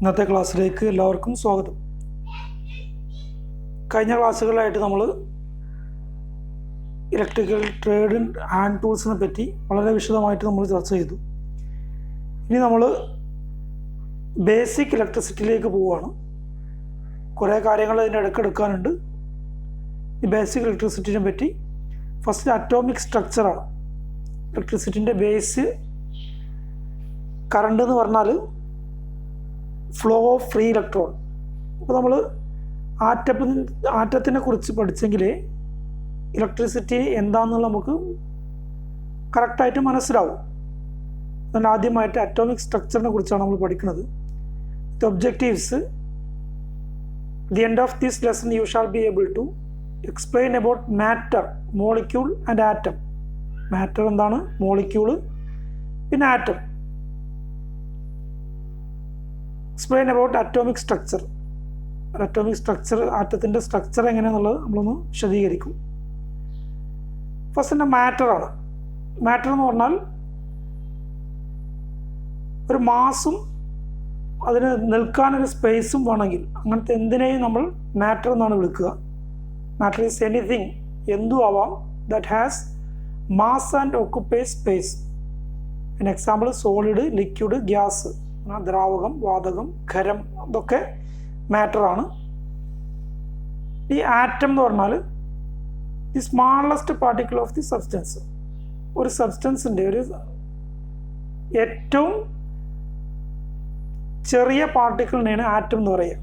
ഇന്നത്തെ ക്ലാസ്സിലേക്ക് എല്ലാവർക്കും സ്വാഗതം. കഴിഞ്ഞ ക്ലാസ്സുകളായിട്ട് നമ്മൾ ഇലക്ട്രിക്കൽ ട്രേഡ് ഹാൻഡ് ടൂൾസിനെ പറ്റി വളരെ വിശദമായിട്ട് നമ്മൾ ചർച്ച ചെയ്തു. ഇനി നമ്മൾ ബേസിക് ഇലക്ട്രിസിറ്റിയിലേക്ക് പോവുകയാണ്. കുറേ കാര്യങ്ങൾ അതിൻ്റെ ഇടയ്ക്കെടുക്കാനുണ്ട്. ഈ ബേസിക് ഇലക്ട്രിസിറ്റിനെ പറ്റി ഫസ്റ്റ് അറ്റോമിക് സ്ട്രക്ചറാണ്. ഇലക്ട്രിസിറ്റിൻ്റെ ബേസ് കറണ്ട് എന്ന് പറഞ്ഞാൽ ഫ്ലോ ഓഫ് ഫ്രീ ഇലക്ട്രോൺ. അപ്പോൾ നമ്മൾ ആറ്റത്തിനെ കുറിച്ച് പഠിച്ചെങ്കിൽ ഇലക്ട്രിസിറ്റി എന്താണെന്നുള്ള നമുക്ക് കറക്റ്റായിട്ട് മനസ്സിലാവും. എന്നാൽ ആദ്യമായിട്ട് അറ്റോമിക് സ്ട്രക്ചറിനെ കുറിച്ചാണ് നമ്മൾ പഠിക്കുന്നത്. The objectives the end of this lesson you shall be able to explain about matter, molecule and atom. Matter എന്താണ്, മോളിക്യൂള്, പിന്നെ atom. Explain about atomic structure. Atomic structure, ആറ്റത്തിൻ്റെ സ്ട്രക്ചർ എങ്ങനെയാണെന്നുള്ളത് നമ്മളൊന്ന് വിശദീകരിക്കും. ഫസ്റ്റ് മാറ്ററാണ്. മാറ്റർ എന്ന് പറഞ്ഞാൽ ഒരു മാസും അതിന് നിൽക്കാനൊരു സ്പേസും വേണമെങ്കിൽ അങ്ങനത്തെ എന്തിനേയും നമ്മൾ മാറ്റർ എന്നാണ് വിളിക്കുക. മാറ്റർ ഈസ് എനിത്തിങ്, എന്തും ആവാം, that has mass and occupy space. അതിന് എക്സാമ്പിൾ സോളിഡ്, ലിക്വിഡ്, ഗ്യാസ്, ദ്രാവകം, വാതകം, ഖരം, ഇതൊക്കെ മാറ്ററാണ്. ഈ ആറ്റം എന്ന് പറഞ്ഞാൽ the smallest particle of the substance. ഒരു സബ്സ്റ്റൻസിൻ്റെ ഒരു ഏറ്റവും ചെറിയ പാർട്ടിക്കിളിനെയാണ് ആറ്റം എന്ന് പറയുക.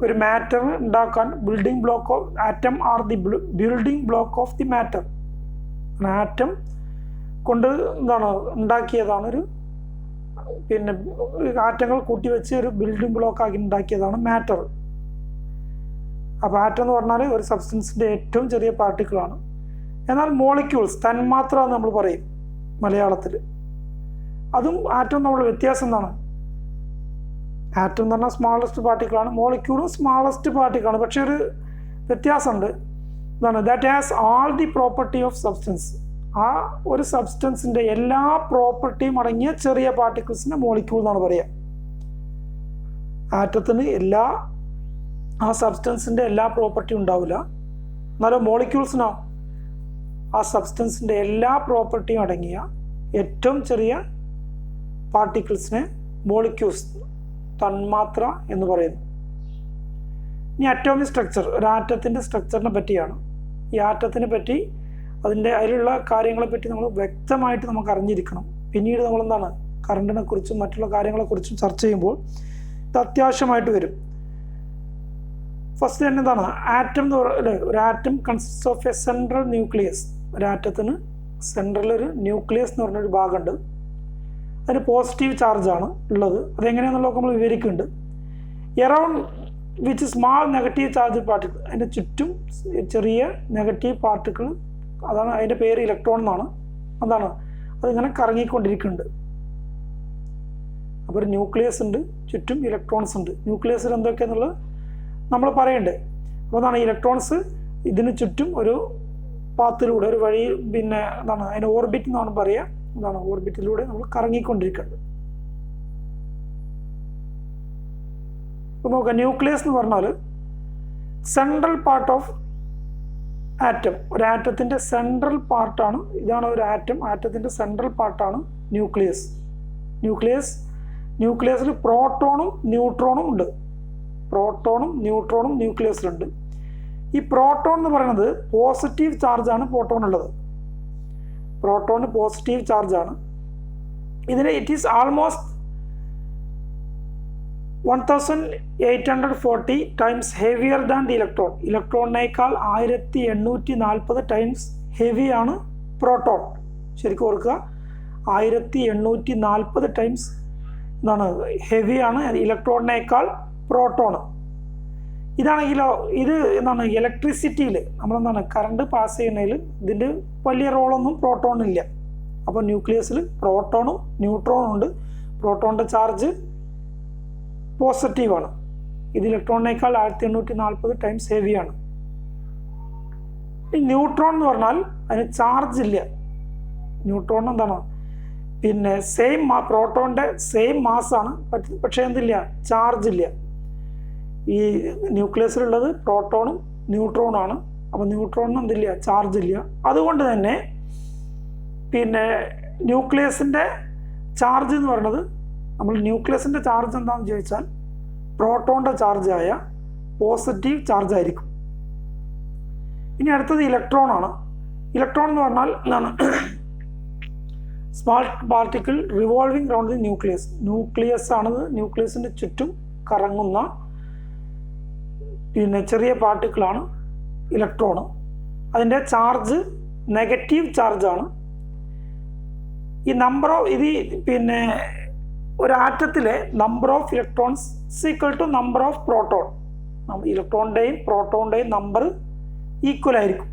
ഒരു മാറ്റർ ഉണ്ടാക്കാൻ building block of atom are the building block of the matter. Atom കൊണ്ട് എന്താണ് ഉണ്ടാക്കിയതാണ് ഒരു ആറ്റങ്ങൾ കൂട്ടി വെച്ച് ഒരു ബിൽഡിംഗ് ബ്ലോക്ക് ആക്കി ഉണ്ടാക്കിയതാണ് മാറ്റർ. അപ്പോൾ ആറ്റം എന്ന് പറഞ്ഞാൽ ഒരു സബ്സ്റ്റൻസിൻ്റെ ഏറ്റവും ചെറിയ പാർട്ടിക്കിളാണ്. എന്നാൽ മോളിക്യൂൾസ്, തന്മാത്ര എന്ന് നമ്മൾ പറയും മലയാളത്തിൽ. അതും ആറ്റം നമ്മൾ വ്യത്യാസം എന്താണ്? ആറ്റം എന്ന് പറഞ്ഞാൽ സ്മാളസ്റ്റ് പാർട്ടിക്കിളാണ്, മോളിക്യൂളും സ്മാളസ്റ്റ് പാർട്ടിക്കിളാണ്. പക്ഷെ ഒരു വ്യത്യാസമുണ്ട്. എന്താണ്? That has all the property of substance. ആ ഒരു സബ്സ്റ്റൻസിൻ്റെ എല്ലാ പ്രോപ്പർട്ടിയും അടങ്ങിയ ചെറിയ പാർട്ടിക്കിൾസിനെ മോളിക്യൂൾ എന്നാണ് പറയുക. ആറ്റത്തിന് ആ സബ്സ്റ്റൻസിൻ്റെ എല്ലാ പ്രോപ്പർട്ടിയും ഉണ്ടാവില്ല. എന്നാലും മോളിക്യൂൾസിനോ ആ സബ്സ്റ്റൻസിൻ്റെ എല്ലാ പ്രോപ്പർട്ടിയും അടങ്ങിയ ഏറ്റവും ചെറിയ പാർട്ടിക്കിൾസിനെ മോളിക്യൂൾസ്, തന്മാത്ര എന്ന് പറയുന്നു. ഇനി അറ്റോമിക് സ്ട്രക്ചർ, ഒരു ആറ്റത്തിൻ്റെ സ്ട്രക്ചറിനെ പറ്റിയാണ്. ഈ ആറ്റത്തിനെ പറ്റി അതിലുള്ള കാര്യങ്ങളെപ്പറ്റി നമ്മൾ വ്യക്തമായിട്ട് നമുക്ക് അറിഞ്ഞിരിക്കണം. പിന്നീട് നമ്മളെന്താണ് കറണ്ടിനെ കുറിച്ചും മറ്റുള്ള കാര്യങ്ങളെക്കുറിച്ചും ചർച്ച ചെയ്യുമ്പോൾ ഇത് അത്യാവശ്യമായിട്ട് വരും. ഫസ്റ്റ് തന്നെ എന്താണ് ആറ്റം എന്ന് പറയുന്നത്? ഒരു atom consist of A central nucleus. ഒരു ആറ്റത്തിന് സെൻട്രലൊരു ന്യൂക്ലിയസ് എന്ന് പറഞ്ഞൊരു ഭാഗമുണ്ട്. അതിന് പോസിറ്റീവ് ചാർജാണ് ഉള്ളത്. അതെങ്ങനെയാണെന്നുള്ളതൊക്കെ നമ്മൾ വിവരിക്കുന്നുണ്ട്. Around which small negative charge particle, അതിൻ്റെ ചുറ്റും ചെറിയ നെഗറ്റീവ് പാർട്ടിക്കിൾ, അതാണ് അതിൻ്റെ പേര് ഇലക്ട്രോൺ എന്നാണ്. അതാണ് അതിങ്ങനെ കറങ്ങിക്കൊണ്ടിരിക്കുന്നുണ്ട്. അപ്പോൾ ഒരു ന്യൂക്ലിയസ് ഉണ്ട്, ചുറ്റും ഇലക്ട്രോൺസ് ഉണ്ട്. ന്യൂക്ലിയസിൽ എന്തൊക്കെയാണെന്നുള്ളത് നമ്മൾ പറയണ്ടേ. അപ്പോൾ അതാണ് ഇലക്ട്രോൺസ് ഇതിന് ചുറ്റും ഒരു പാത്തിലൂടെ, ഒരു വഴി, പിന്നെ എന്താണ് അതിന് ഓർബിറ്റ് എന്നാണ് പറയുക. അതാണ് ഓർബിറ്റിലൂടെ നമ്മൾ കറങ്ങിക്കൊണ്ടിരിക്കുന്നത്. അപ്പോൾ നോക്കാം, ന്യൂക്ലിയസ് എന്ന് പറഞ്ഞാൽ സെൻട്രൽ പാർട്ട് ഓഫ് ആറ്റം. ഒരു ആറ്റത്തിൻ്റെ സെൻട്രൽ പാർട്ടാണ്. ഇതാണ് ഒരു ആറ്റം. ആറ്റത്തിൻ്റെ സെൻട്രൽ പാർട്ടാണ് ന്യൂക്ലിയസ്. ന്യൂക്ലിയസിൽ പ്രോട്ടോണും ന്യൂട്രോണും ഉണ്ട്. പ്രോട്ടോണും ന്യൂട്രോണും ന്യൂക്ലിയസിലുണ്ട്. ഈ പ്രോട്ടോൺ എന്ന് പറയുന്നത് പോസിറ്റീവ് ചാർജാണ് പ്രോട്ടോണുള്ളത്. പ്രോട്ടോണ് പോസിറ്റീവ് ചാർജാണ്. ഇതിന് it is almost 1840 times heavier than the electron. ഇലക്ട്രോണിനേക്കാൾ 1840 ടൈംസ് ഹെവിയാണ് പ്രോട്ടോൺ. ശരിക്കും ഓർക്കുക, 1840 ടൈംസ് എന്താണ് ഹെവിയാണ് ഇലക്ട്രോണിനേക്കാൾ പ്രോട്ടോൺ. ഇതാണെങ്കിലോ ഇത് എന്താണ് ഇലക്ട്രിസിറ്റിയിൽ നമ്മളെന്താണ് കറണ്ട് പാസ് ചെയ്യുന്നതിൽ ഇതിൻ്റെ വലിയ റോളൊന്നും പ്രോട്ടോണില്ല. അപ്പോൾ ന്യൂക്ലിയസിൽ പ്രോട്ടോണും ന്യൂട്രോണും ഉണ്ട്. പ്രോട്ടോണിൻ്റെ ചാർജ് പോസിറ്റീവാണ്. ഇത് ഇലക്ട്രോണിനേക്കാൾ 1840 ടൈംസ് ഹെവിയാണ്. ഈ ന്യൂട്രോൺ എന്ന് പറഞ്ഞാൽ അതിന് ചാർജ് ഇല്ല. ന്യൂട്രോൺ എന്താണ് പിന്നെ പ്രോട്ടോണിൻ്റെ സെയിം മാസ്സാണ്, പക്ഷേ എന്തില്ല, ചാർജ് ഇല്ല. ഈ ന്യൂക്ലിയസിലുള്ളത് പ്രോട്ടോണും ന്യൂട്രോണാണ്. അപ്പോൾ ന്യൂട്രോണിന് എന്തില്ല, ചാർജ് ഇല്ല. അതുകൊണ്ട് തന്നെ പിന്നെ ന്യൂക്ലിയസിൻ്റെ ചാർജ് എന്ന് പറയുന്നത്, നമ്മൾ ന്യൂക്ലിയസിൻ്റെ ചാർജ് എന്താണെന്ന് ചോദിച്ചാൽ പ്രോട്ടോണിൻ്റെ ചാർജായ പോസിറ്റീവ് ചാർജ് ആയിരിക്കും. ഇനി അടുത്തത് ഇലക്ട്രോണാണ്. ഇലക്ട്രോൺ എന്ന് പറഞ്ഞാൽ എന്താണ്, small particle revolving round the nucleus. Nucleus ആണത്, ന്യൂക്ലിയസിൻ്റെ ചുറ്റും കറങ്ങുന്ന പിന്നെ ചെറിയ പാർട്ടിക്കിളാണ് ഇലക്ട്രോൺ. അതിൻ്റെ ചാർജ് നെഗറ്റീവ് ചാർജാണ്. ഈ പിന്നെ ഒരു ആറ്റത്തിലെ number of electrons equal to number of proton. ഇലക്ട്രോണിൻ്റെയും പ്രോട്ടോണിൻ്റെയും നമ്പർ ഈക്വൽ ആയിരിക്കും.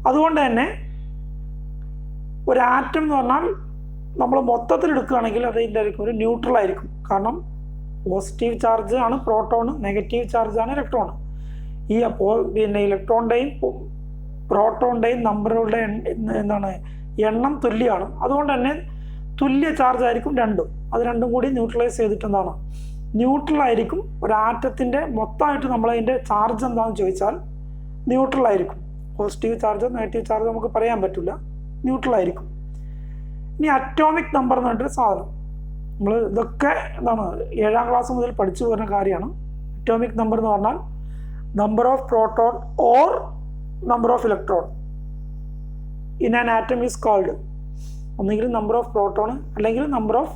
അതുകൊണ്ട് തന്നെ ഒരു ആറ്റം എന്ന് പറഞ്ഞാൽ നമ്മൾ മൊത്തത്തിൽ എടുക്കുകയാണെങ്കിൽ അത് ഇതിൻ്റെ ഒരു ന്യൂട്രൽ ആയിരിക്കും. കാരണം പോസിറ്റീവ് ചാർജ് ആണ് പ്രോട്ടോൺ, നെഗറ്റീവ് ചാർജ് ആണ് ഇലക്ട്രോൺ. പിന്നെ ഇലക്ട്രോണിൻ്റെയും പ്രോട്ടോണിൻ്റെയും നമ്പറുകളുടെ എണ്ണം തുല്യമാണ്. അതുകൊണ്ട് തന്നെ തുല്യ ചാർജ് ആയിരിക്കും രണ്ടും. അത് രണ്ടും കൂടി ന്യൂട്രലൈസ് ചെയ്തിട്ട് ന്യൂട്രൽ ആയിരിക്കും. ഒരു ആറ്റത്തിൻ്റെ മൊത്തമായിട്ട് നമ്മളതിൻ്റെ ചാർജ് എന്താണെന്ന് ചോദിച്ചാൽ ന്യൂട്രൽ ആയിരിക്കും. പോസിറ്റീവ് ചാർജ് നെഗറ്റീവ് ചാർജ് നമുക്ക് പറയാൻ പറ്റില്ല, ന്യൂട്രൽ ആയിരിക്കും. ഇനി അറ്റോമിക് നമ്പർ എന്ന് പറഞ്ഞിട്ടൊരു സാധനം, നമ്മൾ ഇതൊക്കെ 7ാം ക്ലാസ് മുതൽ പഠിച്ചു വരുന്ന കാര്യമാണ്. അറ്റോമിക് നമ്പർ എന്ന് പറഞ്ഞാൽ number of proton or number of electron in an atom is called. ഒന്നെങ്കിലും നമ്പർ ഓഫ് പ്രോട്ടോൺ അല്ലെങ്കിൽ നമ്പർ ഓഫ്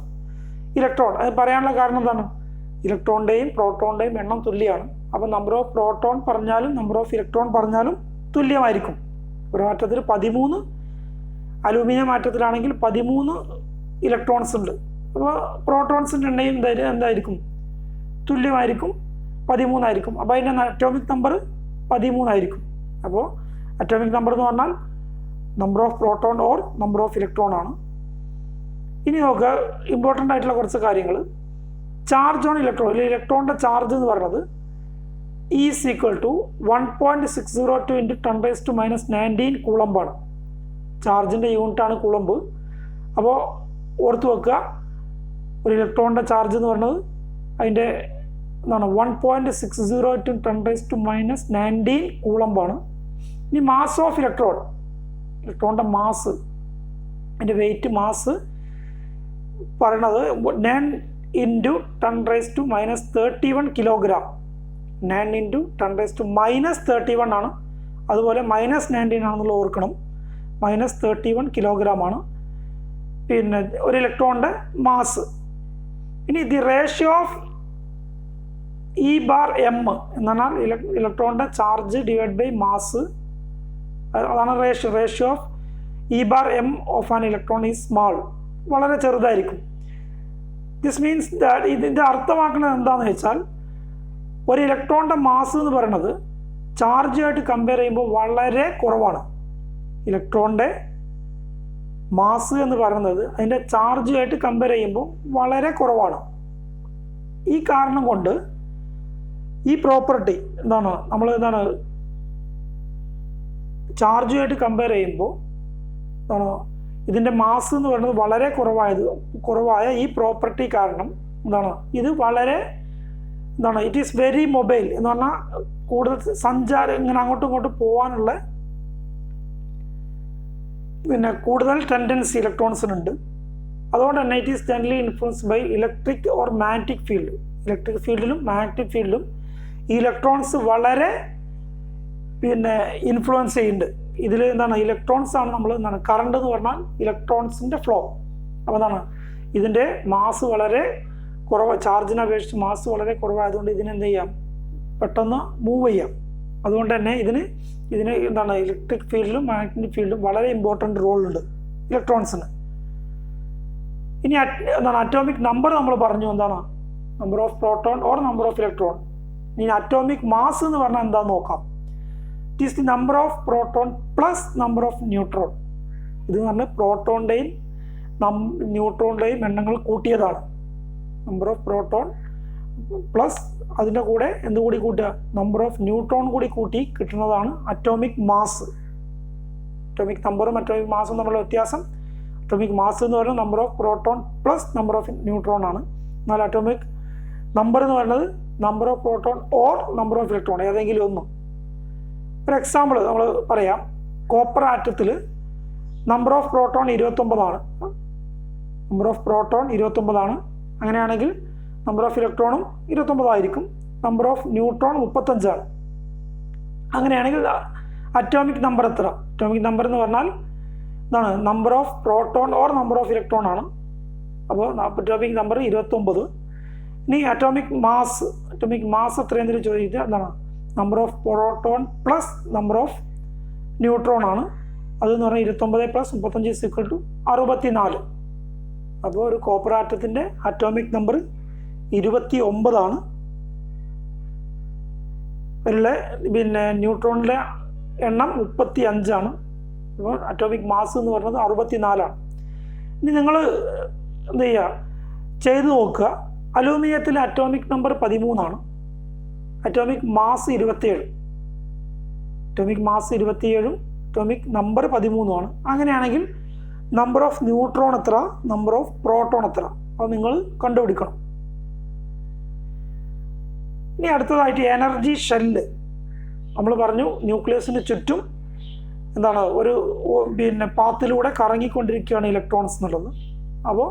ഇലക്ട്രോൺ. അത് പറയാനുള്ള കാരണം എന്താണ്, ഇലക്ട്രോണിൻ്റെയും പ്രോട്ടോണിൻ്റെയും എണ്ണം തുല്യമാണ്. അപ്പോൾ നമ്പർ ഓഫ് പ്രോട്ടോൺ പറഞ്ഞാലും നമ്പർ ഓഫ് ഇലക്ട്രോൺ പറഞ്ഞാലും തുല്യമായിരിക്കും. ഒരു ആറ്റത്തിൽ 13, അലൂമിനിയം ആറ്റത്തിലാണെങ്കിൽ 13 ഇലക്ട്രോൺസ് ഉണ്ട്. അപ്പോൾ പ്രോട്ടോൺസിൻ്റെ എണ്ണയും എന്തായിരിക്കും, തുല്യമായിരിക്കും, 13 ആയിരിക്കും. അപ്പോൾ അതിൻ്റെ അറ്റോമിക് നമ്പർ 13 ആയിരിക്കും. അപ്പോൾ അറ്റോമിക് നമ്പർ എന്ന് പറഞ്ഞാൽ number of proton or number of electron ആണ്. ഇനി നോക്കുക, ഇമ്പോർട്ടൻ്റ് ആയിട്ടുള്ള കുറച്ച് കാര്യങ്ങൾ. ചാർജ് ഓൺ ഇലക്ട്രോൺ, ഇലക്ട്രോണിൻ്റെ ചാർജ് എന്ന് പറയുന്നത് ഈസ് ഈക്വൽ ടു 1.602 × 10⁻⁻19 കൂളമ്പാണ്. ചാർജിൻ്റെ യൂണിറ്റാണ് കൂളമ്പ്. അപ്പോൾ ഓർത്ത് വെക്കുക, ഒരു ഇലക്ട്രോണിൻ്റെ ചാർജ് എന്ന് പറയുന്നത് അതിൻ്റെ 1.602 × 10⁻⁻19 കൂളമ്പാണ്. ഇനി മാസ് ഓഫ് ഇലക്ട്രോണിൻ്റെ മാസ്, അതിൻ്റെ വെയിറ്റ് മാസ് പറയണത് 9 × 10⁻31 കിലോഗ്രാം. 9 × 10⁻31 ആണ്. അതുപോലെ -19 ആണെന്നുള്ള ഓർക്കണം. -31 കിലോഗ്രാം ആണ് പിന്നെ ഒരു ഇലക്ട്രോണിൻ്റെ മാസ്. ഇനി ദി റേഷ്യോ ഓഫ് E/m എന്ന് പറഞ്ഞാൽ ഇലക്ട്രോണിൻ്റെ ചാർജ് ഡിവൈഡ് ബൈ മാസ്, അതാണ് ratio of E/m of an electron is small, വളരെ ചെറുതായിരിക്കും. ദിസ് മീൻസ് ദാറ്റ് ഇതിൻ്റെ അർത്ഥമാക്കുന്നത് എന്താണെന്ന് വെച്ചാൽ ഒരു ഇലക്ട്രോണിൻ്റെ മാസ് എന്ന് പറയുന്നത് ചാർജുമായിട്ട് കമ്പയർ ചെയ്യുമ്പോൾ വളരെ കുറവാണ്. ഇലക്ട്രോണിൻ്റെ മാസ് എന്ന് പറയുന്നത് അതിൻ്റെ ചാർജുമായിട്ട് കമ്പയർ ചെയ്യുമ്പോൾ വളരെ കുറവാണ്. ഈ കാരണം കൊണ്ട് ഈ പ്രോപ്പർട്ടി ചാർജുമായിട്ട് കമ്പയർ ചെയ്യുമ്പോൾ ഇതിൻ്റെ മാസ് എന്ന് പറയുന്നത് വളരെ കുറവായ ഈ പ്രോപ്പർട്ടി കാരണം ഇത് വളരെ ഇറ്റ് ഈസ് വെരി മൊബൈൽ എന്ന് പറഞ്ഞാൽ കൂടുതൽ സഞ്ചാരം ഇങ്ങനെ അങ്ങോട്ടും ഇങ്ങോട്ടും പോകാനുള്ള കൂടുതൽ ടെൻഡൻസി ഇലക്ട്രോൺസിനുണ്ട്. അതുകൊണ്ട് തന്നെ it is generally influenced by electric or magnetic field. Electric ഫീൽഡിലും മാഗ്നറ്റിക് ഫീൽഡിലും ഈ ഇലക്ട്രോൺസ് വളരെ ഇൻഫ്ലുവൻസ് ചെയ്യുന്നുണ്ട്. ഇതിൽ ഇലക്ട്രോൺസ് ആണ് നമ്മൾ കറണ്ട് എന്ന് പറഞ്ഞാൽ ഇലക്ട്രോൺസിൻ്റെ ഫ്ലോ. അപ്പോൾ ഇതിൻ്റെ മാസ് വളരെ കുറവ്, ചാർജിനെ അപേക്ഷിച്ച് മാസ് വളരെ കുറവായതുകൊണ്ട് ഇതിനെന്ത് ചെയ്യാം, പെട്ടെന്ന് മൂവ് ചെയ്യാം. അതുകൊണ്ട് തന്നെ ഇതിന് ഇലക്ട്രിക് ഫീൽഡിലും മാഗ്നറ്റിക് ഫീൽഡിലും വളരെ ഇമ്പോർട്ടൻ്റ് റോളുണ്ട് ഇലക്ട്രോൺസിന്. ഇനി അറ്റോമിക് നമ്പർ നമ്മൾ പറഞ്ഞു, number of proton or number of electron. ഇനി അറ്റോമിക് മാസ് എന്ന് പറഞ്ഞാൽ എന്താണെന്ന് നോക്കാം. It is the number of proton plus number of neutron. ഇത് പറഞ്ഞാൽ പ്രോട്ടോണിൻ്റെയും ന്യൂട്രോണിൻ്റെയും എണ്ണങ്ങൾ കൂട്ടിയതാണ്. നമ്പർ ഓഫ് പ്രോട്ടോൺ പ്ലസ് അതിൻ്റെ കൂടെ എന്തുകൂടി കൂട്ടുക, നമ്പർ ഓഫ് ന്യൂട്രോൺ കൂടി കൂട്ടി കിട്ടുന്നതാണ് അറ്റോമിക് മാസ്. അറ്റോമിക് നമ്പറും അറ്റോമിക് മാസും തമ്മിലുള്ള വ്യത്യാസം അറ്റോമിക് മാസ് എന്ന് പറയുന്നത് number of proton plus number of neutron ആണ്. എന്നാൽ അറ്റോമിക് നമ്പർ എന്ന് പറയുന്നത് number of proton or number of electron, ഏതെങ്കിലും ഒന്ന്. ഒരു എക്സാമ്പിൾ നമ്മൾ പറയാം. കോപ്പർ ആറ്റത്തിൽ നമ്പർ ഓഫ് പ്രോട്ടോൺ 29 ആണ്. നമ്പർ ഓഫ് പ്രോട്ടോൺ 29 ആണ്. അങ്ങനെയാണെങ്കിൽ നമ്പർ ഓഫ് ഇലക്ട്രോണും 29 ആയിരിക്കും. നമ്പർ ഓഫ് ന്യൂട്രോൺ 35 ആണ്. അങ്ങനെയാണെങ്കിൽ അറ്റോമിക് നമ്പർ എത്ര? അറ്റോമിക് നമ്പർ എന്ന് പറഞ്ഞാൽ എന്താണ്? Number of proton or number of electron ആണ്. അപ്പോൾ അറ്റോമിക് നമ്പർ 29. ഇനി അറ്റോമിക് മാസ് എത്രയെന്ന് ചോദിച്ചാൽ എന്താണ്? Number of proton plus number of neutron ആണ്. അതെന്ന് പറഞ്ഞാൽ 29 പ്ലസ് 35 = 64. അപ്പോൾ ഒരു കോപ്പർ ആറ്റത്തിൻ്റെ അറ്റോമിക് നമ്പർ 29 ആണ്. പിന്നെ ന്യൂട്രോണിലെ എണ്ണം 35 ആണ്. അപ്പോൾ അറ്റോമിക് മാസ് എന്ന് പറയുന്നത് 64 ആണ്. ഇനി നിങ്ങൾ എന്ത് ചെയ്യുക, ചെയ്ത് നോക്കുക. അലൂമിനിയത്തിലെ അറ്റോമിക് നമ്പർ 13 ആണ്. Atomic mass 27. അറ്റോമിക് മാസ് 27ഉം അറ്റോമിക് നമ്പർ 13 ആണ്. അങ്ങനെയാണെങ്കിൽ നമ്പർ ഓഫ് ന്യൂട്രോൺ എത്ര, നമ്പർ ഓഫ് പ്രോട്ടോൺ എത്ര, അത് നിങ്ങൾ കണ്ടുപിടിക്കണം. ഇനി അടുത്തതായിട്ട് എനർജി ഷെല്ല്. നമ്മൾ പറഞ്ഞു ന്യൂക്ലിയസിന് ചുറ്റും എന്താണ് ഒരു പിന്നെ പാത്തിലൂടെ കറങ്ങിക്കൊണ്ടിരിക്കുകയാണ് ഇലക്ട്രോൺസ് എന്നുള്ളത്. അപ്പോൾ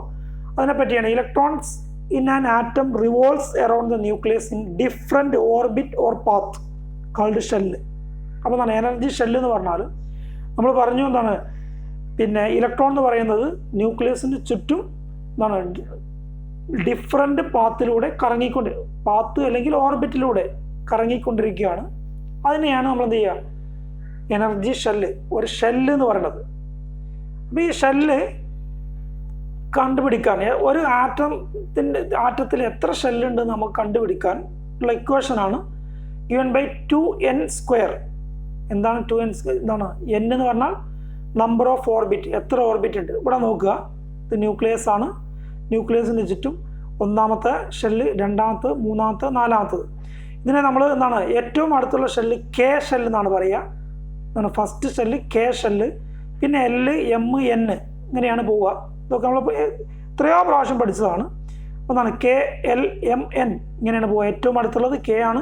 അതിനെപ്പറ്റിയാണ് electrons in an atom revolves around the nucleus in different orbit or path called shell. അപ്പോൾ എന്താണ് എനർജി ഷെല്ല് എന്ന് പറഞ്ഞാൽ? നമ്മൾ പറഞ്ഞു എന്താണ്, പിന്നെ ഇലക്ട്രോൺ എന്ന് പറയുന്നത് ന്യൂക്ലിയസിന് ചുറ്റും എന്താണ് ഡിഫറെൻറ്റ് പാത്തിലൂടെ പാത്ത് അല്ലെങ്കിൽ ഓർബിറ്റിലൂടെ കറങ്ങിക്കൊണ്ടിരിക്കുകയാണ്. അതിനെയാണ് നമ്മൾ എന്ത് ചെയ്യുക, എനർജി ഷെല്ല്, ഒരു ഷെല്ല് എന്ന് പറയുന്നത്. അപ്പോൾ ഈ ഷെല്ല് കണ്ടുപിടിക്കാൻ, ഒരു ആറ്റത്തിൽ എത്ര ഷെല്ലുണ്ട് നമുക്ക് കണ്ടുപിടിക്കാൻ ഉള്ള ഇക്വേഷനാണ് given by 2n². എന്താണ് 2n²? എന്താണ് n എന്ന് പറഞ്ഞാൽ നമ്പർ ഓഫ് ഓർബിറ്റ്, എത്ര ഓർബിറ്റ് ഉണ്ട്. ഇവിടെ നോക്കുക, ഇത് ന്യൂക്ലിയസ് ആണ്. ന്യൂക്ലിയസിന് ചുറ്റും ഒന്നാമത്തെ ഷെല്ല്, രണ്ടാമത്തെ, മൂന്നാമത്തെ, നാലാമത്തത്. ഇതിനെ നമ്മൾ എന്താണ് ഏറ്റവും അടുത്തുള്ള ഷെല്ല് കെ ഷെല്ല് എന്നാണ് പറയുക. എന്താണ് ഫസ്റ്റ് ഷെല്ല് കെ ഷെല്ല്, പിന്നെ L, M, N ഇങ്ങനെയാണ് പോവുക. ഇതൊക്കെ നമ്മൾ എത്രയോ പ്രാവശ്യം പഠിച്ചതാണ്. എന്താണ് KL, MN ഇങ്ങനെയാണ് പോവുക. ഏറ്റവും അടുത്തുള്ളത് K ആണ്,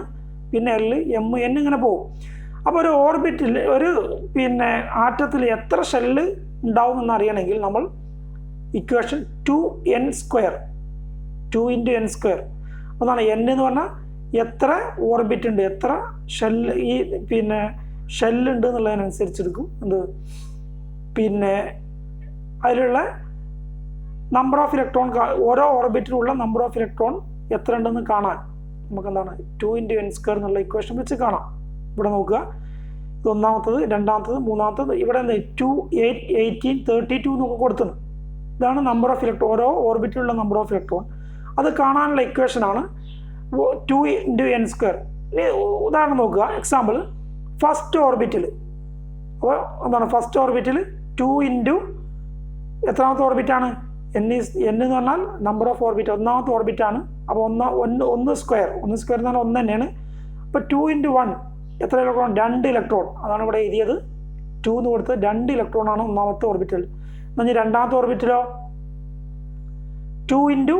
പിന്നെ L, M, N ഇങ്ങനെ പോകും. അപ്പോൾ ഒരു ഓർബിറ്റിൽ ഒരു പിന്നെ ആറ്റത്തിൽ എത്ര ഷെല്ല് ഉണ്ടാവും എന്നറിയണമെങ്കിൽ നമ്മൾ ഇക്വേഷൻ 2n², 2 × n². അതാണ് n എന്ന് പറഞ്ഞാൽ എത്ര ഓർബിറ്റ് ഉണ്ട്, എത്ര ഷെല്ല് ഈ പിന്നെ ഷെല്ലുണ്ട് എന്നുള്ളതിനനുസരിച്ചെടുക്കും. എന്ത് പിന്നെ അതിലുള്ള നമ്പർ ഓഫ് ഇലക്ട്രോൺ, ഓരോ ഓർബിറ്റിലുള്ള നമ്പർ ഓഫ് ഇലക്ട്രോൺ എത്ര ഉണ്ടെന്ന് കാണാൻ നമുക്ക് എന്താണ് 2 × n² എന്നുള്ള ഇക്വേഷൻ വെച്ച് കാണാം. ഇവിടെ നോക്കുക, ഇത് ഒന്നാമത്തത്, രണ്ടാമത്തത്, മൂന്നാമത്തത്. ഇവിടെ 2, 8, 18, 32 എന്നൊക്കെ കൊടുത്തുന്നു. ഇതാണ് നമ്പർ ഓഫ് ഇലക്ട്രോൺ, ഓരോ ഓർബിറ്റിലുള്ള നമ്പർ ഓഫ് ഇലക്ട്രോൺ. അത് കാണാനുള്ള ഇക്വേഷനാണ് 2 × n². ഇനി ഉദാഹരണം നോക്കുക, എക്സാമ്പിൾ ഫസ്റ്റ് ഓർബിറ്റിൽ. അപ്പോൾ എന്താണ് ഫസ്റ്റ് ഓർബിറ്റിൽ 2 × എത്രാമത്തെ ഓർബിറ്റാണ്? n എന്ന് പറഞ്ഞാൽ നമ്പർ ഓഫ് ഓർബിറ്റ്, ഒന്നാമത്തെ ഓർബിറ്റാണ്. അപ്പോൾ 1² എന്ന് പറഞ്ഞാൽ 1 തന്നെയാണ്. അപ്പോൾ 2 × 1 എത്ര ഇലക്ട്രോൺ? 2 ഇലക്ട്രോൺ. അതാണ് ഇവിടെ എഴുതിയത്. 2 എന്ന് കൊടുത്ത് 2 ഇലക്ട്രോൺ ആണ് ഒന്നാമത്തെ ഓർബിറ്റിൽ. എന്നാൽ രണ്ടാമത്തെ ഓർബിറ്റിലോ 2 ×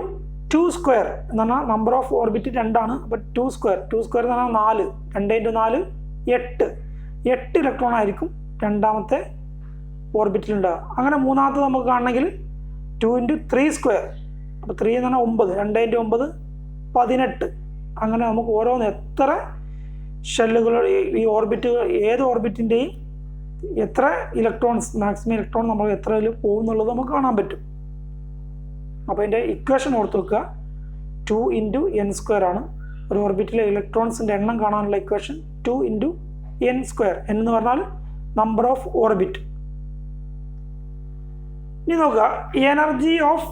2² എന്ന് പറഞ്ഞാൽ നമ്പർ ഓഫ് ഓർബിറ്റ് 2 ആണ്. അപ്പോൾ 2² എന്ന് പറഞ്ഞാൽ 4, 2 × 4 8 ഇലക്ട്രോൺ ആയിരിക്കും രണ്ടാമത്തെ ഓർബിറ്റിലുണ്ടാകുക. അങ്ങനെ മൂന്നാമത്തെ നമുക്ക് കാണണമെങ്കിൽ 2 × 3². അപ്പോൾ 3 എന്ന് പറഞ്ഞാൽ 9, 2 × 9 18. അങ്ങനെ നമുക്ക് ഓരോന്ന് എത്ര ഷെല്ലുകൾ ഈ ഓർബിറ്റുകൾ, ഏത് ഓർബിറ്റിൻ്റെയും എത്ര ഇലക്ട്രോൺസ്, മാക്സിമം ഇലക്ട്രോൺ നമ്മൾ എത്രയിൽ പോകും എന്നുള്ളത് നമുക്ക് കാണാൻ പറ്റും. അപ്പോൾ അതിൻ്റെ ഇക്വേഷൻ ഓർത്ത് വെക്കുക, 2 × n² ആണ്. ഒരു ഓർബിറ്റിലെ ഇലക്ട്രോൺസിൻ്റെ എണ്ണം കാണാനുള്ള ഇക്വേഷൻ 2 × n². n എന്ന് പറഞ്ഞാൽ നമ്പർ ഓഫ് ഓർബിറ്റ്. ഇനി നോക്കുക, energy of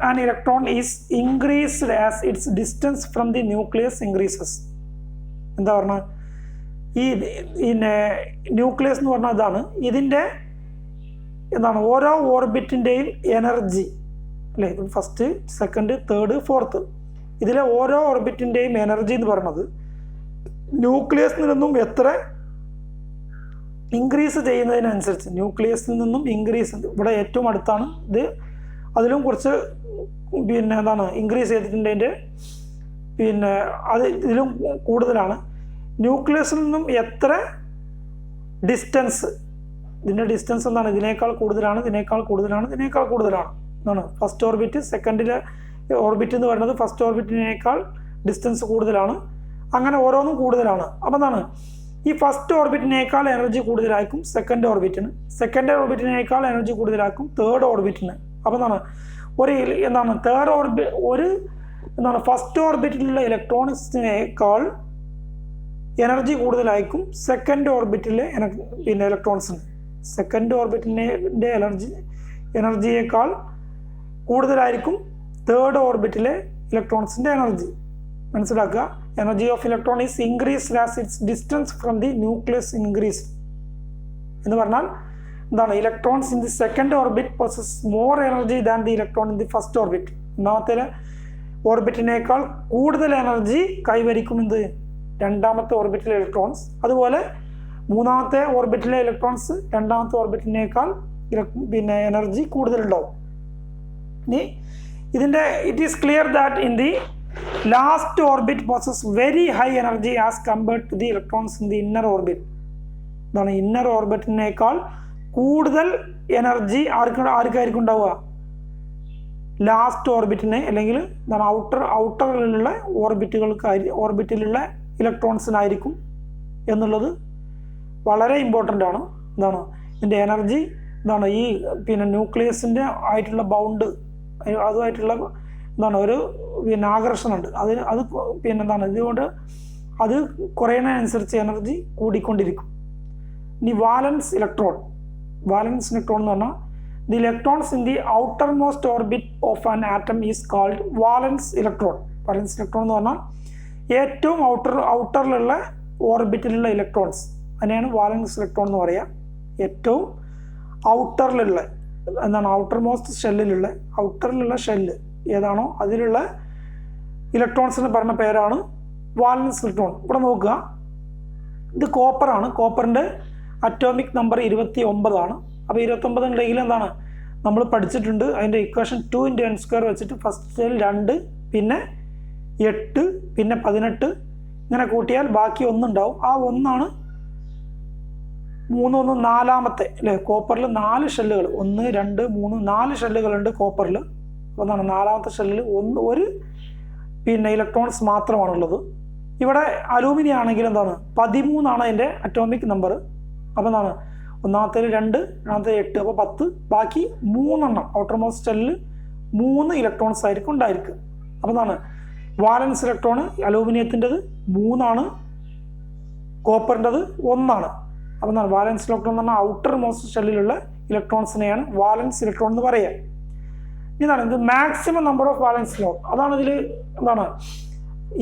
an electron is increased as it's distance from the nucleus increases. എന്താ പറഞ്ഞാൽ ഈ ന്യൂക്ലിയസ് എന്ന് പറഞ്ഞാൽ ഇതാണ്. ഇതിൻ്റെ എന്താണ് ഓരോ ഓർബിറ്റിൻ്റെയും എനർജി അല്ലേ, ഫസ്റ്റ്, സെക്കൻഡ്, തേർഡ്, ഫോർത്ത്, ഇതിലെ ഓരോ ഓർബിറ്റിൻ്റെയും എനർജി എന്ന് പറയുന്നത് ന്യൂക്ലിയസിൽ നിന്നും എത്ര ഇൻക്രീസ് ചെയ്യുന്നതിനനുസരിച്ച് ന്യൂക്ലിയസിൽ നിന്നും ഇൻക്രീസ്, ഇവിടെ ഏറ്റവും അടുത്താണ് ഇത്, അതിലും കുറച്ച് ഇൻക്രീസ് ചെയ്തിട്ടുണ്ട് അതിൻ്റെ അത് ഇതിലും കൂടുതലാണ്. ന്യൂക്ലിയസിൽ നിന്നും എത്ര ഡിസ്റ്റൻസ്, ഇതിൻ്റെ ഡിസ്റ്റൻസ് എന്താണ്, ഇതിനേക്കാൾ കൂടുതലാണ്, ഇതിനേക്കാൾ കൂടുതലാണ്, ഇതിനേക്കാൾ കൂടുതലാണ് എന്നാണ്. ഫസ്റ്റ് ഓർബിറ്റ് സെക്കൻഡിലെ ഓർബിറ്റ് എന്ന് പറയുന്നത് ഫസ്റ്റ് ഓർബിറ്റിനേക്കാൾ ഡിസ്റ്റൻസ് കൂടുതലാണ്. അങ്ങനെ ഓരോന്നും കൂടുതലാണ്. അപ്പം എന്താണ്, ഈ ഫസ്റ്റ് ഓർബിറ്റിനേക്കാൾ എനർജി കൂടുതലായിരിക്കും സെക്കൻഡ് ഓർബിറ്റിന്, സെക്കൻഡ് ഓർബിറ്റിനേക്കാൾ എനർജി കൂടുതലായിരിക്കും തേർഡ് ഓർബിറ്റിന്. അപ്പം ഫസ്റ്റ് ഓർബിറ്റിലുള്ള ഇലക്ട്രോൺസിനേക്കാൾ എനർജി കൂടുതലായിരിക്കും സെക്കൻഡ് ഓർബിറ്റിലെ ഇലക്ട്രോൺസിന്. സെക്കൻഡ് ഓർബിറ്റിൻ്റെ എനർജിയേക്കാൾ കൂടുതലായിരിക്കും തേർഡ് ഓർബിറ്റിലെ ഇലക്ട്രോൺസിൻ്റെ എനർജി. മനസ്സിലാക്കുക, energy of electron is increased as it's distance from the nucleus increase എന്ന് പറഞ്ഞാൽ എന്താണ്, electrons in the second orbit possess more energy than the electron in the first orbit. ഒന്നാമത്തെ ഓർബിറ്റിനേക്കാൾ കൂടുതൽ energy കൈവരിക്കുമെന്ന് രണ്ടാമത്തെ ഓർബിറ്റിലെ electrons. അതുപോലെ മൂന്നാമത്തെ ഓർബിറ്റിലെ electrons രണ്ടാമത്തെ ഓർബിറ്റിനേക്കാൾ എനർജി കൂടുതലുണ്ടാവും. ഇനി ഇതിൻ്റെ it is clear that in the last orbit possess very high energy as compared to the electrons in the inner orbit. എന്താണ്, ഇന്നർ ഓർബിറ്റിനേക്കാൾ കൂടുതൽ എനർജി ആർക്കായിരിക്കും ഉണ്ടാവുക, ലാസ്റ്റ് ഓർബിറ്റിന്, അല്ലെങ്കിൽ എന്താണ് ഔട്ടറിലുള്ള ഓർബിറ്റിലുള്ള ഇലക്ട്രോൺസിനായിരിക്കും എന്നുള്ളത് വളരെ ഇമ്പോർട്ടൻ്റ് ആണ്. എന്താണ്, ഇതിൻ്റെ എനർജി എന്താണ്, ഈ ന്യൂക്ലിയസിൻ്റെ ആയിട്ടുള്ള ബൗണ്ട്, അതുമായിട്ടുള്ള ഒരു ആകർഷണമുണ്ട്. അത് ഇതുകൊണ്ട് അത് കുറയുന്നതിനനുസരിച്ച് എനർജി കൂടിക്കൊണ്ടിരിക്കും. ഇനി വാലൻസ് ഇലക്ട്രോൺ എന്ന് പറഞ്ഞാൽ the electrons in the outer most orbit of an atom is called വാലൻസ് electron. വാലൻസ് electron എന്ന് പറഞ്ഞാൽ ഏറ്റവും ഔട്ടറിലുള്ള ഓർബിറ്റിലുള്ള ഇലക്ട്രോൺസ്, അതിനെയാണ് വാലൻസ് ഇലക്ട്രോൺ എന്ന് പറയുക. ഏറ്റവും ഔട്ടറിലുള്ള ഔട്ടർ മോസ്റ്റ് ഔട്ടറിലുള്ള ഷെല്ല് ഏതാണോ അതിലുള്ള ഇലക്ട്രോൺസിന് പറഞ്ഞ പേരാണ് വാലൻസ് ഇലക്ട്രോൺ. ഇവിടെ നോക്കുക, ഇത് കോപ്പറാണ്. കോപ്പറിൻ്റെ അറ്റോമിക് നമ്പർ 29 ആണ്. അപ്പോൾ 29 ഉണ്ടെങ്കിൽ എന്താണ്, നമ്മൾ പഠിച്ചിട്ടുണ്ട് അതിൻ്റെ ഇക്വേഷൻ 2 × n² വെച്ചിട്ട് ഫസ്റ്റിൽ 2, പിന്നെ 8, പിന്നെ 18 ഇങ്ങനെ കൂട്ടിയാൽ ബാക്കി 1 ഉണ്ടാവും. ആ 1 ആണ് 3, 1 നാലാമത്തെ അല്ലേ. കോപ്പറിൽ 4 ഷെല്ലുകൾ, 1, 2, 3, 4 ഷെല്ലുകളുണ്ട് കോപ്പറിൽ. അപ്പോൾ എന്താണ്, നാലാമത്തെ ഷെല്ലിൽ ഒരു ഇലക്ട്രോൺസ് മാത്രമാണുള്ളത്. ഇവിടെ അലൂമിനിയം ആണെങ്കിൽ എന്താണ് 13 ആണ് അതിൻ്റെ അറ്റോമിക് നമ്പർ. അപ്പോൾ എന്താണ്, ഒന്നാമത്തേൽ 2, രണ്ടാമത്തെ 8, അപ്പോൾ 10. ബാക്കി 3 ഔട്ടർ മോസ്റ്റ് ഷെല്ലിൽ 3 ഇലക്ട്രോൺസ് ആയിരിക്കും ഉണ്ടായിരിക്കുക. അപ്പോൾ എന്താണ്, വാലൻസ് ഇലക്ട്രോൺ അലൂമിനിയത്തിൻ്റെത് 3 ആണ്, കോപ്പറിൻ്റെത് 1 ആണ്. അപ്പോൾ എന്താണ്, വാലൻസ് ഇലക്ട്രോൺ എന്ന് പറഞ്ഞാൽ ഔട്ടർ മോസ്റ്റ് ഷെല്ലിലുള്ള ഇലക്ട്രോൺസിനെയാണ് വാലൻസ് ഇലക്ട്രോൺ എന്ന് പറയുക. ഇതാണ് ഇത് മാക്സിമം നമ്പർ ഓഫ് വാലൻസ് ഇലക്ട്രോൺ. അതാണ് ഇതിൽ എന്താണ്,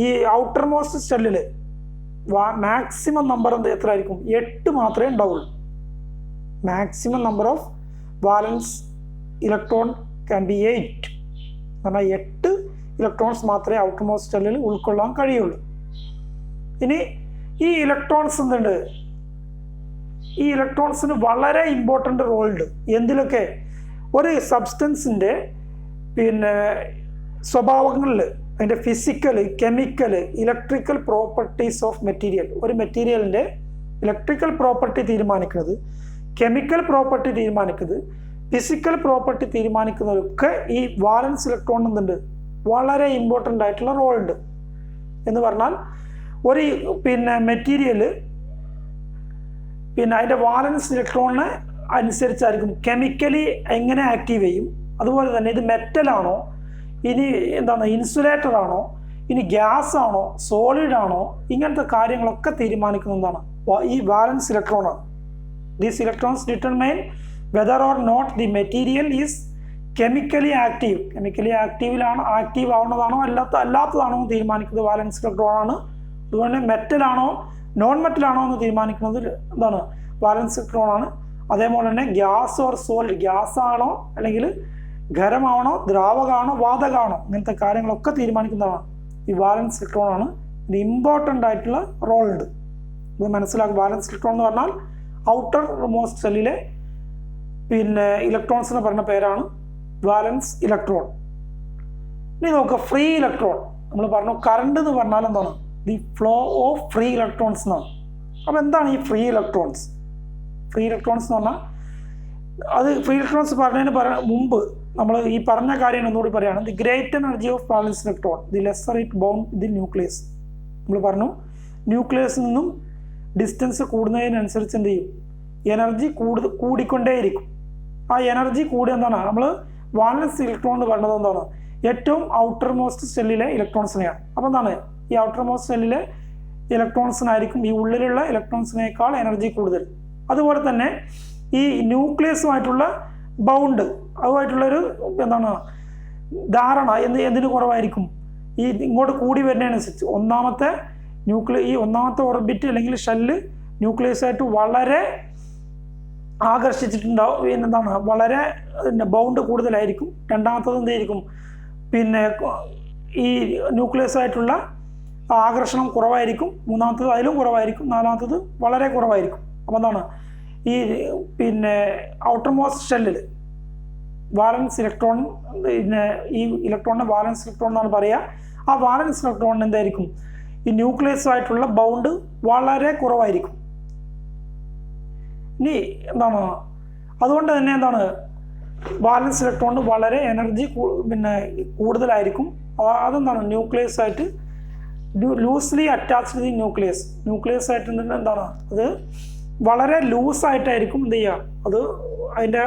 ഈ ഔട്ടർ മോസ്റ്റ് ഷെല്ലിൽ മാക്സിമം നമ്പർ എത്ര ആയിരിക്കും, 8 മാത്രമേ ഉണ്ടാവുള്ളൂ. Maximum number of വാലൻസ് electron can be 8. എന്നാൽ 8 ഇലക്ട്രോൺസ് മാത്രമേ ഔട്ടർ മോസ്റ്റ് ഷെല്ലിൽ ഉൾക്കൊള്ളാൻ കഴിയുള്ളൂ. ഇനി ഈ ഇലക്ട്രോൺസ് എന്തുണ്ട്, ഈ ഇലക്ട്രോൺസിന് വളരെ ഇമ്പോർട്ടൻ്റ് റോൾ ഉണ്ട്. എന്തിലൊക്കെ, ഒരു സബ്സ്റ്റൻസിൻ്റെ സ്വഭാവങ്ങളിൽ, അതിൻ്റെ physical, chemical, electrical properties of material. ഒരു മെറ്റീരിയലിൻ്റെ ഇലക്ട്രിക്കൽ പ്രോപ്പർട്ടി തീരുമാനിക്കുന്നത്, കെമിക്കൽ പ്രോപ്പർട്ടി തീരുമാനിക്കുന്നത്, ഫിസിക്കൽ പ്രോപ്പർട്ടി തീരുമാനിക്കുന്നതൊക്കെ ഈ വാലൻസ് ഇലക്ട്രോൺ എന്തുണ്ട്, വളരെ ഇമ്പോർട്ടൻ്റ് ആയിട്ടുള്ള റോൾ ഉണ്ട്. എന്ന് പറഞ്ഞാൽ ഒരു മെറ്റീരിയൽ അതിൻ്റെ വാലൻസ് ഇലക്ട്രോണിനെ അനുസരിച്ചായിരിക്കും കെമിക്കലി എങ്ങനെ ആക്റ്റീവ് ചെയ്യും. അതുപോലെ തന്നെ ഇത് മെറ്റലാണോ, ഇനി ഇൻസുലേറ്റർ ആണോ, ഇനി ഗ്യാസ് ആണോ, സോളിഡ് ആണോ, ഇങ്ങനത്തെ കാര്യങ്ങളൊക്കെ തീരുമാനിക്കുന്നതാണ് ഈ വാലൻസ് ഇലക്ട്രോൺ ആണ്. These electrons determine whether or not the material is chemically active. Chemically active ആവുന്നതാണോ അല്ലാത്തതാണോ എന്ന് തീരുമാനിക്കുന്നത് വാലൻസ് ഇലക്ട്രോൺ ആണ്. അതുപോലെ മെറ്റലാണോ നോൺ മെറ്റലാണോ എന്ന് തീരുമാനിക്കുന്നത് വാലൻസ് ഇലക്ട്രോൺ ആണ്. അതേപോലെ തന്നെ ഗ്യാസ് ഓർ സോളിഡ്, ഗ്യാസ് ആണോ അല്ലെങ്കിൽ ഖരമാണോ, ദ്രാവകമാണോ, വാതകമാണോ, ഇങ്ങനത്തെ കാര്യങ്ങളൊക്കെ തീരുമാനിക്കുന്നതാണ് ഈ വാലൻസ് ഇലക്ട്രോൺ ആണ്. ഇത് ഇമ്പോർട്ടൻ്റ് ആയിട്ടുള്ള റോൾ ഉണ്ട്. ഇത് മനസ്സിലാക്കും. വാലൻസ് ഇലക്ട്രോൺ എന്ന് പറഞ്ഞാൽ ഔട്ടർ മോസ്റ്റ് ഷെല്ലിലെ പിന്നെ ഇലക്ട്രോൺസിന് പറയുന്ന പേരാണ് വാലൻസ് ഇലക്ട്രോൺ. ഇനി നോക്കുക ഫ്രീ ഇലക്ട്രോൺ. നമ്മൾ പറഞ്ഞു കറണ്ട് എന്ന് പറഞ്ഞാൽ എന്താണ്? The flow of free electrons എന്നാണ്. അപ്പോൾ എന്താണ് ഈ ഫ്രീ ഇലക്ട്രോൺസ്? ഫ്രീ ഇലക്ട്രോൺസ് എന്ന് പറഞ്ഞാൽ അത് ഫ്രീ ഇലക്ട്രോൺസ് പറഞ്ഞതിന് മുമ്പ് നമ്മൾ ഈ പറഞ്ഞ കാര്യം ഒന്നുകൂടി പറയുകയാണ്. The great energy of വാലൻസ് electron the lesser it bound the nucleus. നമ്മൾ പറഞ്ഞു ന്യൂക്ലിയസിൽ നിന്നും ഡിസ്റ്റൻസ് കൂടുന്നതിനനുസരിച്ച് എന്ത് ചെയ്യും? എനർജി കൂടിക്കൊണ്ടേയിരിക്കും. ആ എനർജി കൂടി എന്താണ്? നമ്മൾ വാലൻസ് ഇലക്ട്രോൺ എന്ന് പറയുന്നത് എന്താണ്? ഏറ്റവും ഔട്ടർ മോസ്റ്റ് ഷെല്ലിലെ ഇലക്ട്രോൺസിനെയാണ്. അപ്പോൾ എന്താണ്? ഈ ഔട്ടർ മോസ്റ്റ് ഷെല്ലിലെ ഇലക്ട്രോൺസിനായിരിക്കും ഈ ഉള്ളിലുള്ള ഇലക്ട്രോൺസിനേക്കാൾ എനർജി കൂടുതൽ. അതുപോലെ തന്നെ ഈ ന്യൂക്ലിയസുമായിട്ടുള്ള ബൗണ്ട്, അതുമായിട്ടുള്ളൊരു എന്താണ് ധാരണ എന്തിന് കുറവായിരിക്കും? ഈ ഇങ്ങോട്ട് കൂടി വരുന്നതിനനുസരിച്ച് ഈ ഒന്നാമത്തെ ഓർബിറ്റ് അല്ലെങ്കിൽ ഷെല്ല് ന്യൂക്ലിയസായിട്ട് വളരെ ആകർഷിച്ചിട്ടുണ്ടാവും. എന്താണ്? വളരെ ബൗണ്ട് കൂടുതലായിരിക്കും. രണ്ടാമത്തത് എന്തായിരിക്കും? പിന്നെ ഈ ന്യൂക്ലിയസായിട്ടുള്ള ആകർഷണം കുറവായിരിക്കും. മൂന്നാമത്തത് അതിലും കുറവായിരിക്കും. നാലാമത്തത് വളരെ കുറവായിരിക്കും. അപ്പോൾ എന്താണ്? ഈ പിന്നെ ഔട്ടർ മോസ്റ്റ് ഷെല്ലിൽ വാലൻസ് ഇലക്ട്രോൺ, പിന്നെ ഈ ഇലക്ട്രോണിനെ വാലൻസ് ഇലക്ട്രോൺ എന്നാണ് പറയുക. ആ വാലൻസ് ഇലക്ട്രോണിന് എന്തായിരിക്കും? ഈ ന്യൂക്ലിയസുമായിട്ടുള്ള ബൗണ്ട് വളരെ കുറവായിരിക്കും. ഇനി എന്താണ്? അതുകൊണ്ട് തന്നെ എന്താണ്? വാലൻസ് ഇലക്ട്രോണിന് വളരെ എനർജി പിന്നെ കൂടുതലായിരിക്കും. അതെന്താണ്? ന്യൂക്ലിയസ് ആയിട്ട് ലൂസ്ലി അറ്റാച്ച്ഡ് ദി ന്യൂക്ലിയസ് ആയിട്ട് എന്താണ്? അത് വളരെ ലൂസായിട്ടായിരിക്കും എന്ത് ചെയ്യുക? അത് അതിൻ്റെ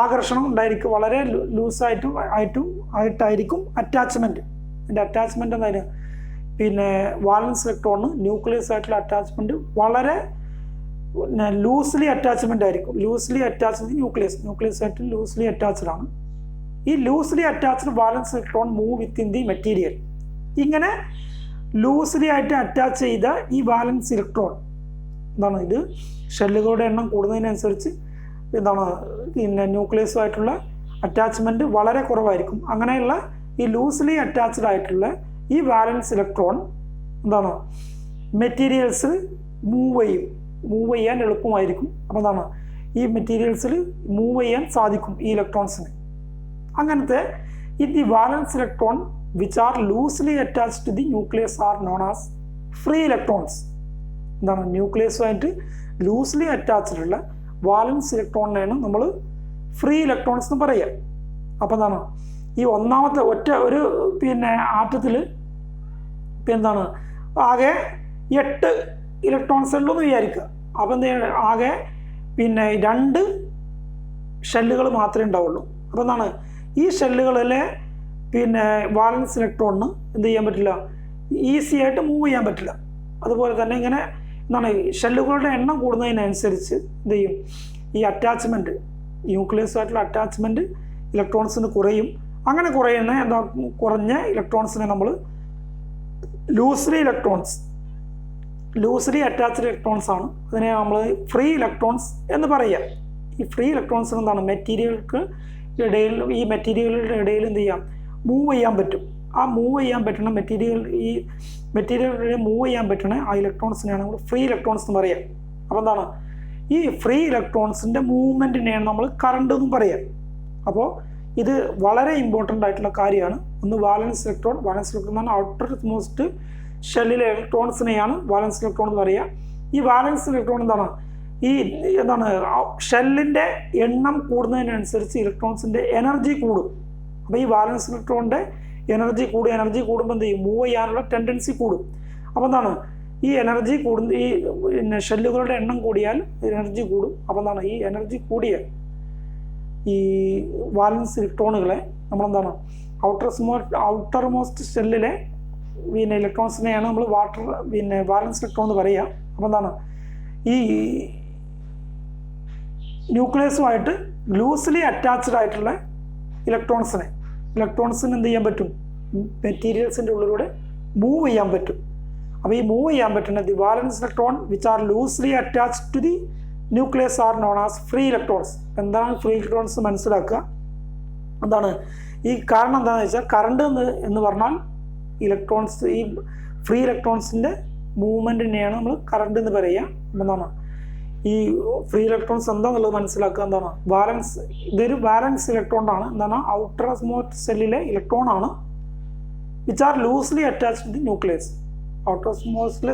ആകർഷണം ഉണ്ടായിരിക്കും. വളരെ ലൂസായിട്ടായിരിക്കും അറ്റാച്ച്മെൻറ്റ്. അതിൻ്റെ അറ്റാച്ച്മെൻറ്റ് എന്തായാലും പിന്നെ വാലൻസ് ഇലക്ട്രോണിന് ന്യൂക്ലിയസ് ആയിട്ടുള്ള അറ്റാച്ച്മെൻറ്റ് വളരെ ലൂസ്ലി അറ്റാച്ച്മെൻ്റ് ആയിരിക്കും. ലൂസ്ലി അറ്റാച്ച്ഡ് ന്യൂക്ലിയസ് ആയിട്ട് ലൂസ്ലി അറ്റാച്ച്ഡ് ആണ്. ഈ loosely attached വാലൻസ് electron move within the material. ഇങ്ങനെ ലൂസ്ലി ആയിട്ട് അറ്റാച്ച് ചെയ്ത ഈ വാലൻസ് ഇലക്ട്രോൺ എന്താണ്? ഇത് ഷെല്ലുകളുടെ എണ്ണം കൂടുന്നതിനനുസരിച്ച് എന്താണ്? പിന്നെ ന്യൂക്ലിയസുമായിട്ടുള്ള അറ്റാച്ച്മെൻറ്റ് വളരെ കുറവായിരിക്കും. അങ്ങനെയുള്ള ഈ ലൂസ്ലി അറ്റാച്ച്ഡ് ആയിട്ടുള്ള ഈ വാലൻസ് ഇലക്ട്രോൺ എന്താണ്? മെറ്റീരിയൽസിൽ മൂവ് ചെയ്യാൻ എളുപ്പമായിരിക്കും. അപ്പോൾ എന്താണ്? ഈ മെറ്റീരിയൽസിൽ മൂവ് ചെയ്യാൻ സാധിക്കും ഈ ഇലക്ട്രോൺസിന്. അങ്ങനത്തെ the valence electron which are loosely attached to the nucleus are known as free electrons. എന്താണ്? ന്യൂക്ലിയസുമായിട്ട് ലൂസ്ലി അറ്റാച്ച്ഡ് ഉള്ള വാലൻസ് ഇലക്ട്രോണിനെയാണ് നമ്മൾ ഫ്രീ ഇലക്ട്രോൺസ് എന്ന് പറയുക. അപ്പോൾ എന്താണ്? ഈ ഒന്നാമത്തെ ഒരു പിന്നെ ആറ്റത്തിൽ എന്താണ്? ആകെ 8 ഇലക്ട്രോൺസ് ഉള്ളൂന്ന് വിചാരിക്കുക. അപ്പോൾ എന്താണ്? ആകെ പിന്നെ 2 ഷെല്ലുകൾ മാത്രമേ ഉണ്ടാവുള്ളൂ. അപ്പോൾ എന്താണ്? ഈ ഷെല്ലുകളിലെ പിന്നെ വാലൻസ് ഇലക്ട്രോണിന് എന്ത് ചെയ്യാൻ പറ്റില്ല? ഈസി ആയിട്ട് മൂവ് ചെയ്യാൻ പറ്റില്ല. അതുപോലെ തന്നെ ഇങ്ങനെ എന്താണ്? ഷെല്ലുകളുടെ എണ്ണം കൂടുന്നതിനനുസരിച്ച് എന്ത് ചെയ്യും? ഈ അറ്റാച്ച്മെൻറ്റ്, ന്യൂക്ലിയസുമായിട്ടുള്ള അറ്റാച്ച്മെൻറ്റ് ഇലക്ട്രോൺസിന് കുറയും. അങ്ങനെ കുറഞ്ഞ ഇലക്ട്രോൺസിനെ നമ്മൾ ലൂസ്ലി അറ്റാച്ച്ഡ് ഇലക്ട്രോൺസ് ആണ്. അതിനെ നമ്മൾ ഫ്രീ ഇലക്ട്രോൺസ് എന്ന് പറയുക. ഈ ഫ്രീ ഇലക്ട്രോൺസ് എന്താണ്? ഈ മെറ്റീരിയലുകളുടെ ഇടയിൽ എന്ത് ചെയ്യാം? മൂവ് ചെയ്യാൻ പറ്റും. ആ മൂവ് ചെയ്യാൻ പറ്റുന്ന മെറ്റീരിയലുകളിൽ മൂവ് ചെയ്യാൻ പറ്റുന്ന ആ ഇലക്ട്രോൺസിനെയാണ് നമ്മൾ ഫ്രീ ഇലക്ട്രോൺസ് എന്ന് പറയുക. അപ്പോൾ എന്താണ്? ഈ ഫ്രീ ഇലക്ട്രോൺസിൻ്റെ മൂവ്മെൻറ്റിനെയാണ് നമ്മൾ കറണ്ട് എന്നും പറയുക. അപ്പോൾ ഇത് വളരെ ഇമ്പോർട്ടൻ്റ് ആയിട്ടുള്ള കാര്യമാണ്. ഒന്ന് വാലൻസ് ഇലക്ട്രോൺ എന്ന് പറഞ്ഞാൽ ഔട്ടർ മോസ്റ്റ് ഷെല്ലിലെ ഇലക്ട്രോൺസിനെയാണ് വാലൻസ് ഇലക്ട്രോൺ എന്ന് പറയുക. ഈ വാലൻസ് ഇലക്ട്രോൺ എന്താണ്? ഷെല്ലിൻ്റെ എണ്ണം കൂടുന്നതിനനുസരിച്ച് ഇലക്ട്രോൺസിൻ്റെ എനർജി കൂടും. അപ്പോൾ ഈ വാലൻസ് ഇലക്ട്രോണിൻ്റെ എനർജി കൂടുമ്പോൾ എന്ത് ചെയ്യും? മൂവ് ചെയ്യാനുള്ള ടെൻഡൻസി കൂടും. അപ്പോൾ എന്താണ്? ഈ എനർജി ഈ പിന്നെ ഷെല്ലുകളുടെ എണ്ണം കൂടിയാൽ എനർജി കൂടും. അപ്പോൾ എന്താണ്? ഈ എനർജി കൂടിയ ഈ വാലൻസ് ഇലക്ട്രോണുകളെ നമ്മളെന്താണ്? ഔട്ടർ മോസ്റ്റ് ഷെല്ലിലെ പിന്നെ ഇലക്ട്രോൺസിനെയാണ് നമ്മൾ വാലൻസ് ഇലക്ട്രോൺ എന്ന് പറയുക. അപ്പോൾ എന്താണ്? ഈ ന്യൂക്ലിയസുമായിട്ട് ലൂസ്ലി അറ്റാച്ച്ഡ് ആയിട്ടുള്ള ഇലക്ട്രോൺസിന് എന്ത് ചെയ്യാൻ പറ്റും? മെറ്റീരിയൽസിൻ്റെ ഉള്ളിലൂടെ മൂവ് ചെയ്യാൻ പറ്റും. അപ്പോൾ ഈ മൂവ് ചെയ്യാൻ പറ്റുന്ന the valence electron which are loosely attached to the nucleus are known as free electrons. എന്താണ് ഫ്രീ ഇലക്ട്രോൺസ് മനസ്സിലാക്കുക. എന്താണ് ഈ കാരണം? എന്താണെന്ന് വെച്ചാൽ കറണ്ട് എന്ന് പറഞ്ഞാൽ ഇലക്ട്രോൺസ്, ഈ ഫ്രീ ഇലക്ട്രോൺസിൻ്റെ മൂവ്മെൻറ്റിനെയാണ് നമ്മൾ കറണ്ട് എന്ന് പറയുക. എന്താണ്? ഈ ഫ്രീ ഇലക്ട്രോൺസ് എന്താണെന്നുള്ളത് മനസ്സിലാക്കുക. എന്താണ് വാലൻസ്, ഇതൊരു വാലൻസ് ഇലക്ട്രോൺ ആണ്. എന്താണ് ഔട്ടർ സ്മോത്ത് സെല്ലിലെ ഇലക്ട്രോൺ ആണ് which are loosely attached to the nucleus. Outer സ്മോത്തിലെ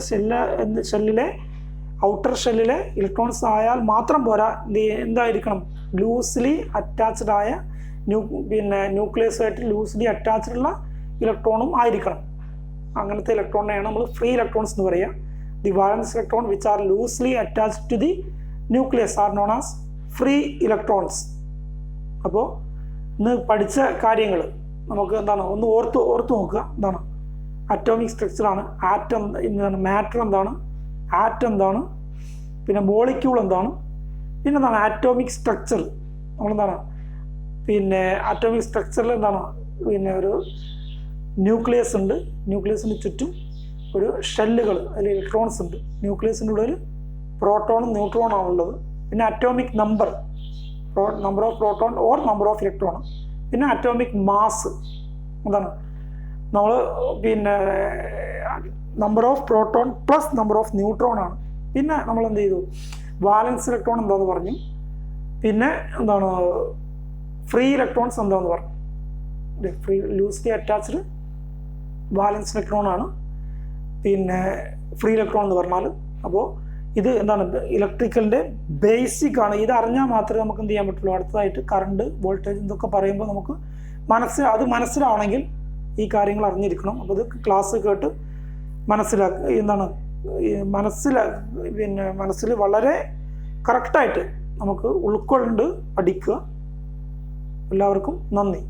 ഷെല്ലിലെ ഔട്ടർ ഷെല്ലിലെ ഇലക്ട്രോൺസ് ആയാൽ മാത്രം പോരാ, എന്തായിരിക്കണം, ലൂസ്ലി അറ്റാച്ച്ഡ് ആയ ന്യൂക്ലിയസുമായിട്ട് ലൂസ്ലി അറ്റാച്ച്ഡ് ഉള്ള ഇലക്ട്രോണും ആയിരിക്കണം. അങ്ങനത്തെ ഇലക്ട്രോണിനെയാണ് നമ്മൾ ഫ്രീ ഇലക്ട്രോൺസ് എന്ന് പറയുക. The valence electron which are loosely attached to the nucleus are known as free electrons. അപ്പോൾ ഇന്ന് പഠിച്ച കാര്യങ്ങൾ നമുക്ക് എന്താണ് ഒന്ന് ഓർത്ത് നോക്കുക. എന്താണ് അറ്റോമിക് സ്ട്രക്ചറാണ്, ആറ്റം എന്താണ്, മാറ്റർ എന്താണ്, ആറ്റം എന്താണ്, പിന്നെ മോളിക്യൂൾ എന്താണ്, പിന്നെ എന്താണ് ആറ്റോമിക് സ്ട്രക്ചർ. നമ്മളെന്താണ് പിന്നെ ആറ്റോമിക് സ്ട്രക്ചറിൽ എന്താണ് പിന്നെ ഒരു ന്യൂക്ലിയസ് ഉണ്ട്, ന്യൂക്ലിയസിന് ചുറ്റും ഒരു ഷെല്ലുകൾ, അതിൽ ഇലക്ട്രോൺസ് ഉണ്ട്. ന്യൂക്ലിയസിൻ്റെ ഉള്ളിൽ പ്രോട്ടോണും ന്യൂട്രോണാണ് ഉള്ളത്. പിന്നെ atomic number of proton or number of electron. പിന്നെ അറ്റോമിക് മാസ് എന്താണ്, നമ്മൾ പിന്നെ number of proton plus number of neutron ആണ്. പിന്നെ നമ്മൾ എന്ത് ചെയ്തു, വാലൻസ് ഇലക്ട്രോൺ എന്താണെന്ന് പറഞ്ഞു. പിന്നെ എന്താണ് ഫ്രീ ഇലക്ട്രോൺസ് എന്താണെന്ന് പറഞ്ഞു. ഫ്രീ ലൂസ്ലി അറ്റാച്ച്ഡ് വാലൻസ് ഇലക്ട്രോൺ ആണ് പിന്നെ ഫ്രീ ഇലക്ട്രോൺ എന്ന് പറഞ്ഞാൽ. അപ്പോൾ ഇത് എന്താണ് ഇലക്ട്രിക്കലിൻ്റെ ബേസിക് ആണ്. ഇത് അറിഞ്ഞാൽ മാത്രമേ നമുക്ക് എന്ത് ചെയ്യാൻ പറ്റുള്ളൂ. അടുത്തതായിട്ട് കറണ്ട്, വോൾട്ടേജ് ഇതൊക്കെ പറയുമ്പോൾ നമുക്ക് മനസ്സിലാവണമെങ്കിൽ ഈ കാര്യങ്ങൾ അറിഞ്ഞിരിക്കണം. അപ്പോൾ ഇത് ക്ലാസ് കേട്ട് എന്താണ് മനസ്സിൽ വളരെ കറക്റ്റായിട്ട് നമുക്ക് ഉൾക്കൊണ്ട് പഠിക്കുക. എല്ലാവർക്കും നന്ദി.